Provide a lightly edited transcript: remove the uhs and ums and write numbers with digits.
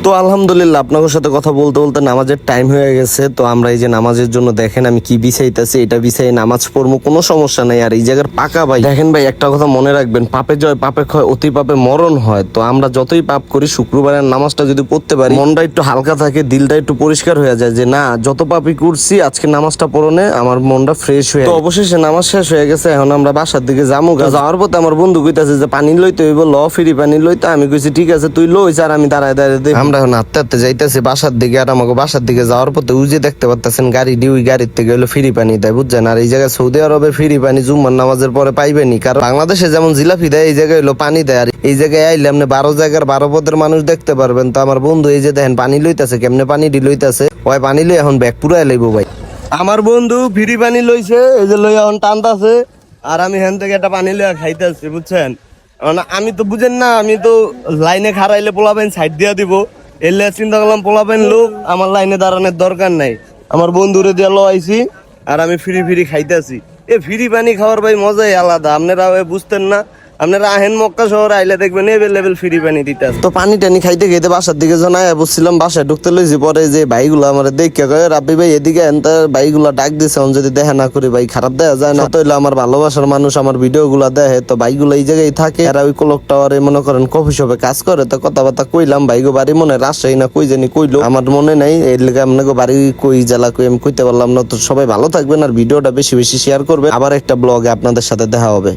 তো আলহামদুলিল্লাহ আপনাদের সাথে কথা বলতে বলতে নামাজের টাইম হয়ে গেছে। তো আমরা এই যে নামাজের জন্য দেখেন আমি কি বিছাইতেছি, এটা বিছাই নামাজ পড়বো, কোনো সমস্যা নাই। আর এই জায়গার পাকা ভাই দেখেন ভাই, একটা কথা মনে রাখবেন, পাপে জয় পাপে ক্ষয়, অতি পাপে মরণ হয়। তো আমরা যতই পাপ করি শুক্রবারের নামাজটা যদি পড়তে পারি, মনটা একটু হালকা থাকে, দিলটা একটু পরিষ্কার হয়ে যায় যে না, যত পাপই করছি আজকে নামাজটা পড়নে আমার মনটা ফ্রেশ হয়ে। তো অবশেষে নামাজ শেষ হয়ে গেছে, এখন আমরা বাসার দিকে যাবো। যাওয়ার পথে আমার বন্ধু কইতাছে যে পানি লইতে হইব, ল ফ্রি পানি লইতে। আমি কইছি ঠিক আছে তুই লইছ, আর আমি দাঁড়ায় দাঁড়ায় আমরা এখন হাঁটতে হাঁটতে যাইতেছি বাসার দিকে। আর আমাকে বাসার দিকে যাওয়ার পথে ওই যে দেখতে পাচ্ছেন গাড়ি ওই গাড়ির থেকে হলো ফ্রি পানি দেয়, বুঝছেন। আর এই জায়গায় সৌদি আরবে ফ্রি পানি জুম্মার নামাজের পরে পাইবেনি, কারণ বাংলাদেশে যেমন জিলাপি দেয় এই জায়গায় হলো পানি দেয়। আর এই জায়গায় আইলে আপনি 12 জায়গার 12 পদের মানুষ দেখতে পারবেন। তো আমার বন্ধু এই যে দেখেন পানি লইতেছে, কেমনে পানি লইতেছে, ওই পানি লই এখন ব্যাগ পুরাই লইব ভাই। আমার বন্ধু ফ্রি পানি লইছে, এই যে লই এখন টানতাছে, আর আমি হেন থেকে একটা পানি লইয়া খাইতেছি, বুঝছেন। আমি তো বুঝেন না, আমি তো লাইনে খারাইলে পোলাবেন সাইড দিয়া দিব, এলে চিন্তা করলাম পোলাবেন লোক, আমার লাইনে দাঁড়ানোর দরকার নাই। আমার বন্ধুরে দিয়ে আইছি, আর আমি ফ্রি খাইতেছি। এ ফ্রি পানি খাওয়ার ভাই মজাই আলাদা, আপনারা বুঝতেন না। আপনারা আহেন মক্কা শহরে আইলে দেখবেন এভেলেবেল ফ্রি পানি দিতে। তো পানি টানি খাইতে খাইতে বাসার দিকে জানাই বসছিলাম, বাসায় ঢুকতে লইছি। পরে যে ভাইগুলো আমার দেখে কয় রাব্বি ভাই এদিকে এনতা, ভাইগুলা ডাক দিছে, যদি দেখা না করি ভাই খারাপ দেখা যায় না। তো হইলো আমার ভালোবাসার মানুষ আমার ভিডিও গুলা দেখে, তো ভাইগুলো এই জায়গায় থাকে। আর ওই কোলক টাওয়ারে মনে করেন কফি শপে কাজ করে। তো কথাবার্তা কইলাম, ভাইগো বাড়ি মনে রাজশাহী না কই জানি কইলো, আমার মনে নাই। এর লেগে আপনাকে বাড়ি কই জেলা কই আমি কইতে পারলাম না। তো সবাই ভালো থাকবেন, আর ভিডিওটা বেশি বেশি শেয়ার করবেন। আবার একটা ব্লগে আপনাদের সাথে দেখা হবে।